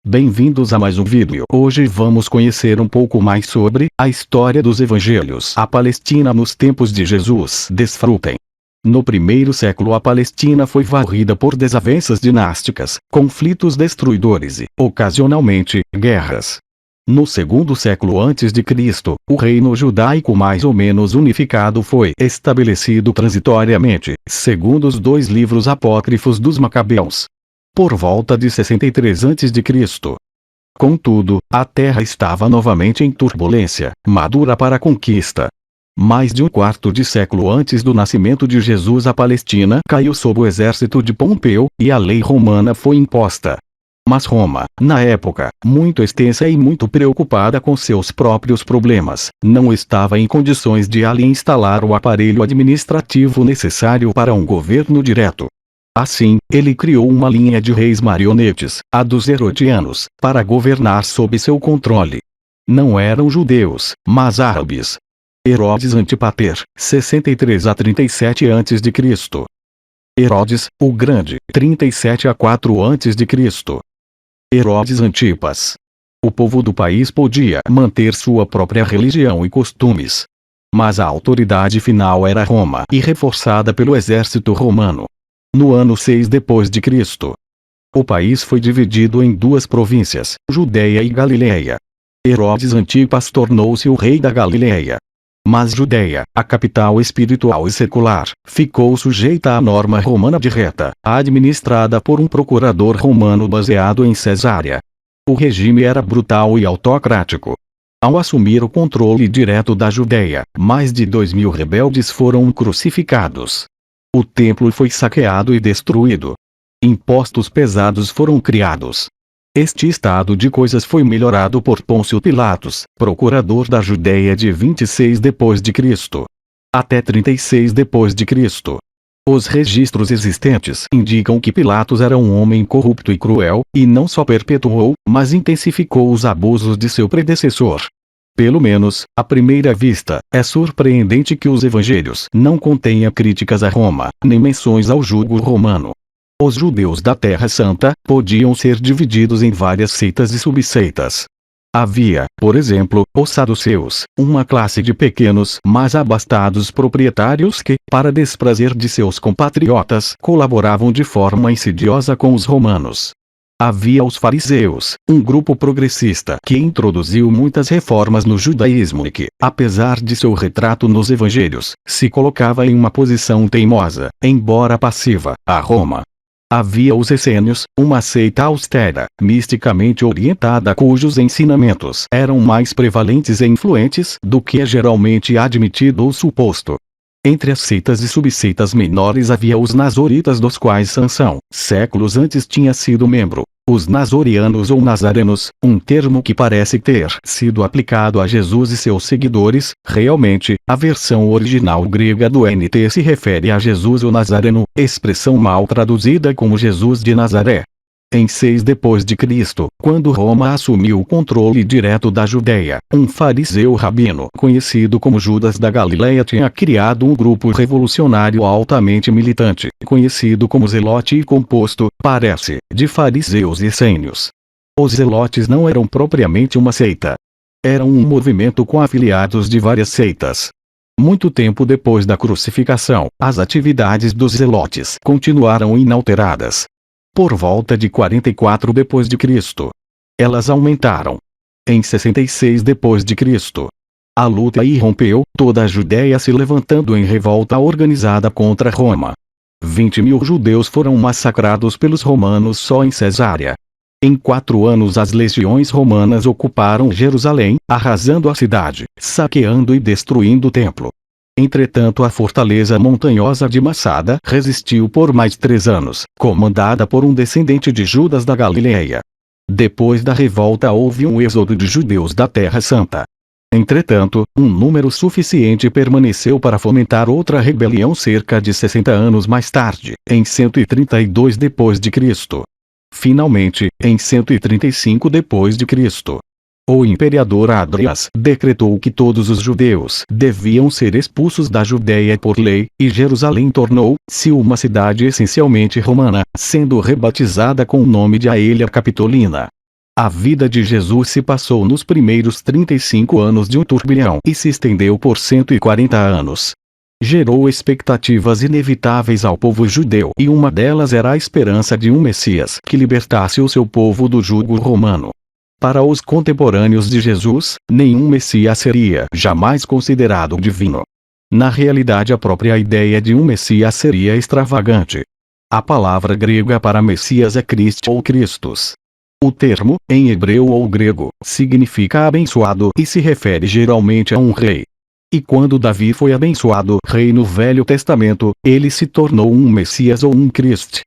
Bem-vindos a mais um vídeo. Hoje vamos conhecer um pouco mais sobre a história dos evangelhos. A Palestina nos tempos de Jesus. Desfrutem. No primeiro século a Palestina foi varrida por desavenças dinásticas, conflitos destruidores e, ocasionalmente, guerras. No segundo século a.C., o reino judaico mais ou menos unificado foi estabelecido transitoriamente, segundo os dois livros apócrifos dos Macabeus, por volta de 63 a.C. Contudo, a terra estava novamente em turbulência, madura para a conquista. Mais de um quarto de século antes do nascimento de Jesus, a Palestina caiu sob o exército de Pompeu, e a lei romana foi imposta. Mas Roma, na época, muito extensa e muito preocupada com seus próprios problemas, não estava em condições de ali instalar o aparelho administrativo necessário para um governo direto. Assim, ele criou uma linha de reis marionetes, a dos Herodianos, para governar sob seu controle. Não eram judeus, mas árabes. Herodes Antipater, 63 a 37 a.C. Herodes, o Grande, 37 a 4 a.C. Herodes Antipas. O povo do país podia manter sua própria religião e costumes, mas a autoridade final era Roma e reforçada pelo exército romano. No ano 6 depois de Cristo, o país foi dividido em duas províncias, Judeia e Galileia. Herodes Antipas tornou-se o rei da Galileia. Mas Judeia, a capital espiritual e secular, ficou sujeita à norma romana de reta, administrada por um procurador romano baseado em Cesárea. O regime era brutal e autocrático. Ao assumir o controle direto da Judeia, mais de 2.000 rebeldes foram crucificados. O templo foi saqueado e destruído. Impostos pesados foram criados. Este estado de coisas foi melhorado por Pôncio Pilatos, procurador da Judeia de 26 depois de Cristo até 36 depois de Cristo. Os registros existentes indicam que Pilatos era um homem corrupto e cruel, e não só perpetuou, mas intensificou os abusos de seu predecessor. Pelo menos, à primeira vista, é surpreendente que os evangelhos não contenham críticas a Roma, nem menções ao jugo romano. Os judeus da Terra Santa podiam ser divididos em várias seitas e subseitas. Havia, por exemplo, os saduceus, uma classe de pequenos mas abastados proprietários que, para desprazer de seus compatriotas, colaboravam de forma insidiosa com os romanos. Havia os fariseus, um grupo progressista que introduziu muitas reformas no judaísmo e que, apesar de seu retrato nos evangelhos, se colocava em uma posição teimosa, embora passiva, a Roma. Havia os essênios, uma seita austera, misticamente orientada cujos ensinamentos eram mais prevalentes e influentes do que é geralmente admitido ou suposto. Entre as seitas e subseitas menores havia os nazoritas, dos quais Sansão, séculos antes, tinha sido membro. Os nazorianos ou nazarenos, um termo que parece ter sido aplicado a Jesus e seus seguidores. Realmente, a versão original grega do NT se refere a Jesus o Nazareno, expressão mal traduzida como Jesus de Nazaré. Em 6 depois de Cristo, quando Roma assumiu o controle direto da Judeia, um fariseu rabino conhecido como Judas da Galileia tinha criado um grupo revolucionário altamente militante, conhecido como Zelote, e composto, parece, de fariseus e essênios. Os zelotes não eram propriamente uma seita. Eram um movimento com afiliados de várias seitas. Muito tempo depois da crucificação, as atividades dos zelotes continuaram inalteradas. Por volta de 44 depois de Cristo, elas aumentaram. Em 66 depois de Cristo, a luta irrompeu, toda a Judéia se levantando em revolta organizada contra Roma. 20.000 judeus foram massacrados pelos romanos só em Cesárea. Em 4 anos as legiões romanas ocuparam Jerusalém, arrasando a cidade, saqueando e destruindo o templo. Entretanto, a fortaleza montanhosa de Massada resistiu por mais 3 anos, comandada por um descendente de Judas da Galileia. Depois da revolta houve um êxodo de judeus da Terra Santa. Entretanto, um número suficiente permaneceu para fomentar outra rebelião cerca de 60 anos mais tarde, em 132 depois de Cristo. Finalmente, em 135 depois de Cristo, o imperador Hadrias decretou que todos os judeus deviam ser expulsos da Judéia por lei, e Jerusalém tornou-se uma cidade essencialmente romana, sendo rebatizada com o nome de Aelia Capitolina. A vida de Jesus se passou nos primeiros 35 anos de um turbilhão e se estendeu por 140 anos. Gerou expectativas inevitáveis ao povo judeu e uma delas era a esperança de um Messias que libertasse o seu povo do jugo romano. Para os contemporâneos de Jesus, nenhum Messias seria jamais considerado divino. Na realidade, a própria ideia de um Messias seria extravagante. A palavra grega para Messias é Cristo ou Christos. O termo, em hebreu ou grego, significa abençoado e se refere geralmente a um rei. E quando Davi foi abençoado rei no Velho Testamento, ele se tornou um Messias ou um Cristo.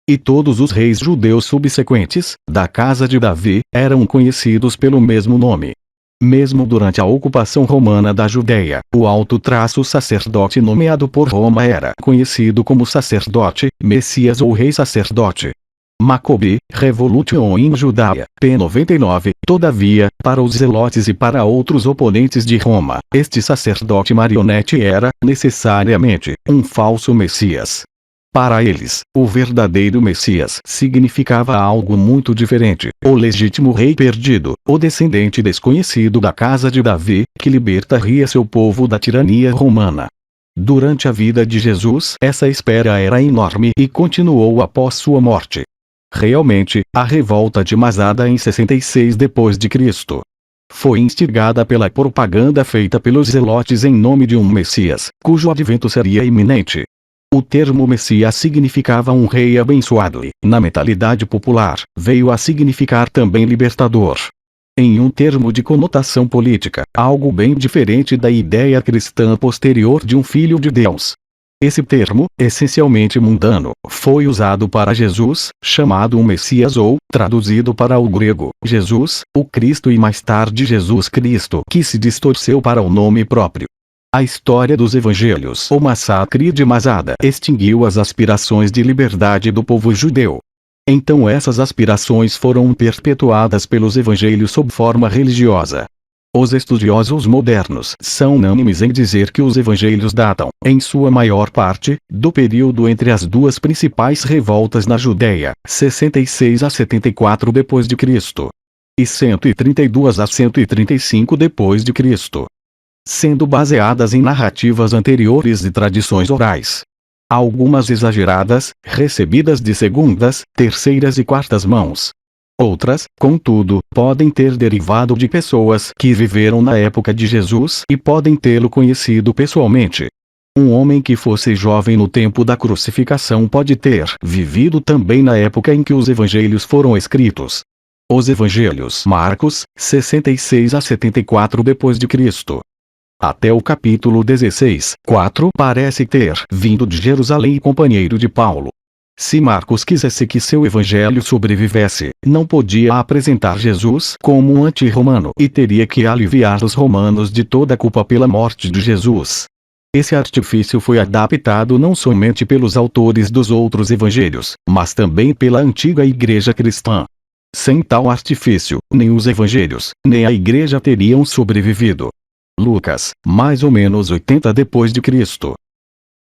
E todos os reis judeus subsequentes, da casa de Davi, eram conhecidos pelo mesmo nome. Mesmo durante a ocupação romana da Judéia, o sacerdote nomeado por Roma era conhecido como sacerdote, Messias ou rei sacerdote. Maccobi, Revolution in Judaea, p. 99. Todavia, para os zelotes e para outros oponentes de Roma, este sacerdote marionete era, necessariamente, um falso Messias. Para eles, o verdadeiro Messias significava algo muito diferente: o legítimo rei perdido, o descendente desconhecido da casa de Davi, que libertaria seu povo da tirania romana. Durante a vida de Jesus, essa espera era enorme e continuou após sua morte. Realmente, a revolta de Masada em 66 d.C. foi instigada pela propaganda feita pelos zelotes em nome de um Messias, cujo advento seria iminente. O termo Messias significava um rei abençoado e, na mentalidade popular, veio a significar também libertador. Em um termo de conotação política, algo bem diferente da ideia cristã posterior de um filho de Deus. Esse termo, essencialmente mundano, foi usado para Jesus, chamado um Messias ou, traduzido para o grego, Jesus, o Cristo e mais tarde Jesus Cristo, que se distorceu para o nome próprio. A história dos evangelhos. O massacre de Masada extinguiu as aspirações de liberdade do povo judeu. Então essas aspirações foram perpetuadas pelos evangelhos sob forma religiosa. Os estudiosos modernos são unânimes em dizer que os evangelhos datam, em sua maior parte, do período entre as duas principais revoltas na Judéia, 66 a 74 d.C. e 132 a 135 d.C., sendo baseadas em narrativas anteriores e tradições orais. Algumas exageradas, recebidas de segundas, terceiras e quartas mãos. Outras, contudo, podem ter derivado de pessoas que viveram na época de Jesus e podem tê-lo conhecido pessoalmente. Um homem que fosse jovem no tempo da crucificação pode ter vivido também na época em que os evangelhos foram escritos. Os evangelhos. Marcos, 66 a 74 d.C. Até o capítulo 16, 4 parece ter vindo de Jerusalém e companheiro de Paulo. Se Marcos quisesse que seu evangelho sobrevivesse, não podia apresentar Jesus como um anti-romano e teria que aliviar os romanos de toda a culpa pela morte de Jesus. Esse artifício foi adaptado não somente pelos autores dos outros evangelhos, mas também pela antiga igreja cristã. Sem tal artifício, nem os evangelhos, nem a igreja teriam sobrevivido. Lucas, mais ou menos 80 d.C.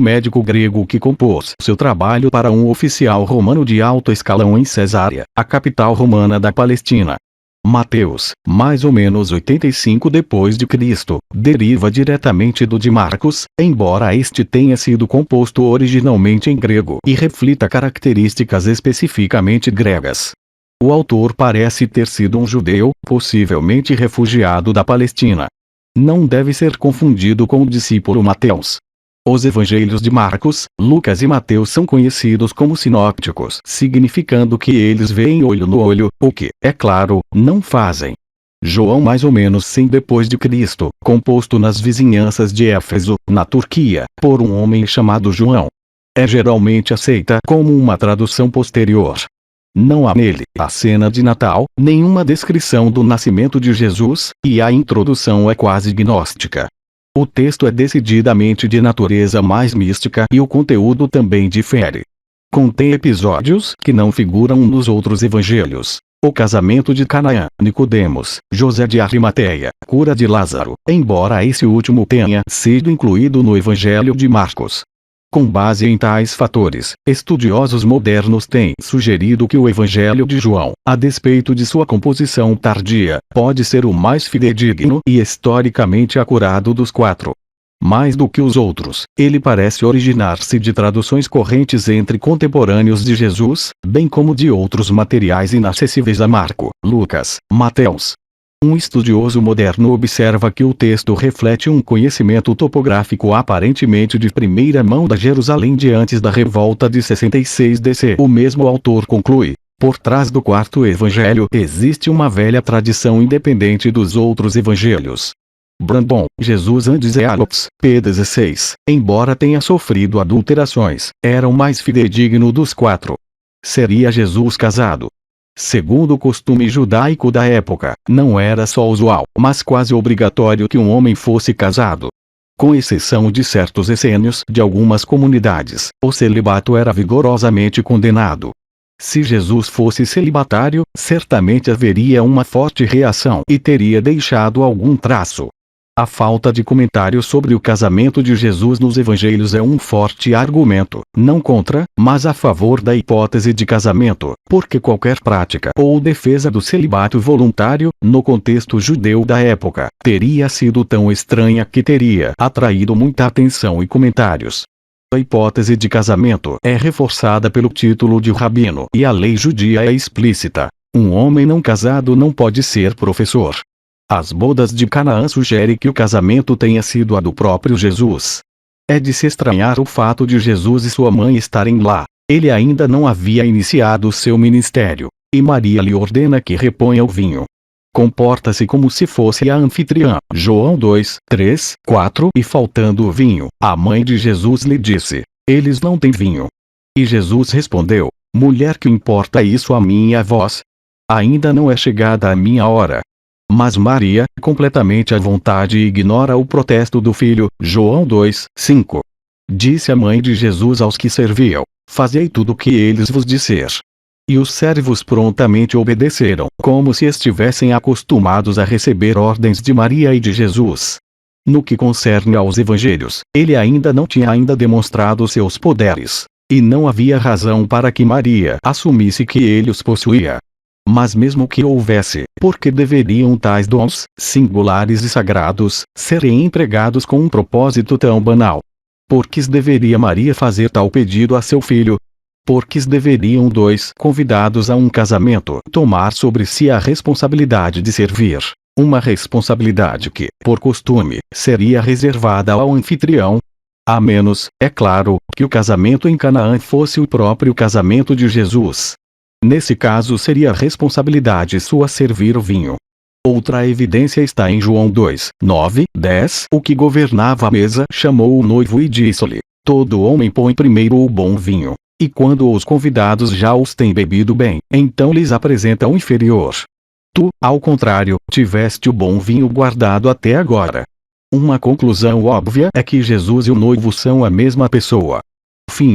Médico grego que compôs seu trabalho para um oficial romano de alto escalão em Cesárea, a capital romana da Palestina. Mateus, mais ou menos 85 d.C., deriva diretamente do de Marcos, embora este tenha sido composto originalmente em grego e reflita características especificamente gregas. O autor parece ter sido um judeu, possivelmente refugiado da Palestina. Não deve ser confundido com o discípulo Mateus. Os evangelhos de Marcos, Lucas e Mateus são conhecidos como sinópticos, significando que eles veem olho no olho, o que, é claro, não fazem. João, mais ou menos 100 d.C., composto nas vizinhanças de Éfeso, na Turquia, por um homem chamado João. É geralmente aceita como uma tradução posterior. Não há nele a cena de Natal, nenhuma descrição do nascimento de Jesus, e a introdução é quase gnóstica. O texto é decididamente de natureza mais mística e o conteúdo também difere. Contém episódios que não figuram nos outros evangelhos. O casamento de Canaã, Nicodemos, José de Arimateia, cura de Lázaro, embora esse último tenha sido incluído no evangelho de Marcos. Com base em tais fatores, estudiosos modernos têm sugerido que o Evangelho de João, a despeito de sua composição tardia, pode ser o mais fidedigno e historicamente acurado dos quatro. Mais do que os outros, ele parece originar-se de traduções correntes entre contemporâneos de Jesus, bem como de outros materiais inacessíveis a Marco, Lucas, Mateus. Um estudioso moderno observa que o texto reflete um conhecimento topográfico aparentemente de primeira mão da Jerusalém de antes da revolta de 66 DC. O mesmo autor conclui: por trás do quarto evangelho existe uma velha tradição independente dos outros evangelhos. Brandon, Jesus and the Allops, p. 16, embora tenha sofrido adulterações, era o mais fidedigno dos quatro. Seria Jesus casado. Segundo o costume judaico da época, não era só usual, mas quase obrigatório que um homem fosse casado. Com exceção de certos essênios de algumas comunidades, o celibato era vigorosamente condenado. Se Jesus fosse celibatário, certamente haveria uma forte reação e teria deixado algum traço. A falta de comentário sobre o casamento de Jesus nos evangelhos é um forte argumento, não contra, mas a favor da hipótese de casamento, porque qualquer prática ou defesa do celibato voluntário, no contexto judeu da época, teria sido tão estranha que teria atraído muita atenção e comentários. A hipótese de casamento é reforçada pelo título de rabino e a lei judia é explícita: um homem não casado não pode ser professor. As bodas de Canaã sugerem que o casamento tenha sido a do próprio Jesus. É de se estranhar o fato de Jesus e sua mãe estarem lá. Ele ainda não havia iniciado seu ministério, e Maria lhe ordena que reponha o vinho. Comporta-se como se fosse a anfitriã. João 2, 3, 4. E faltando o vinho, a mãe de Jesus lhe disse: eles não têm vinho. E Jesus respondeu: mulher, que importa isso a mim e a vós? Ainda não é chegada a minha hora. Mas Maria, completamente à vontade, ignora o protesto do filho. João 2, 5. Disse a mãe de Jesus aos que serviam: fazei tudo o que eles vos disser. E os servos prontamente obedeceram, como se estivessem acostumados a receber ordens de Maria e de Jesus. No que concerne aos evangelhos, ele ainda não tinha demonstrado seus poderes, e não havia razão para que Maria assumisse que ele os possuía. Mas mesmo que houvesse, por que deveriam tais dons, singulares e sagrados, serem empregados com um propósito tão banal? Por que deveria Maria fazer tal pedido a seu filho? Por que deveriam dois convidados a um casamento tomar sobre si a responsabilidade de servir? Uma responsabilidade que, por costume, seria reservada ao anfitrião? A menos, é claro, que o casamento em Canaã fosse o próprio casamento de Jesus. Nesse caso seria responsabilidade sua servir o vinho. Outra evidência está em João 2, 9, 10. O que governava a mesa chamou o noivo e disse-lhe: todo homem põe primeiro o bom vinho, e quando os convidados já os têm bebido bem, então lhes apresenta o inferior. Tu, ao contrário, tiveste o bom vinho guardado até agora. Uma conclusão óbvia é que Jesus e o noivo são a mesma pessoa. Fim.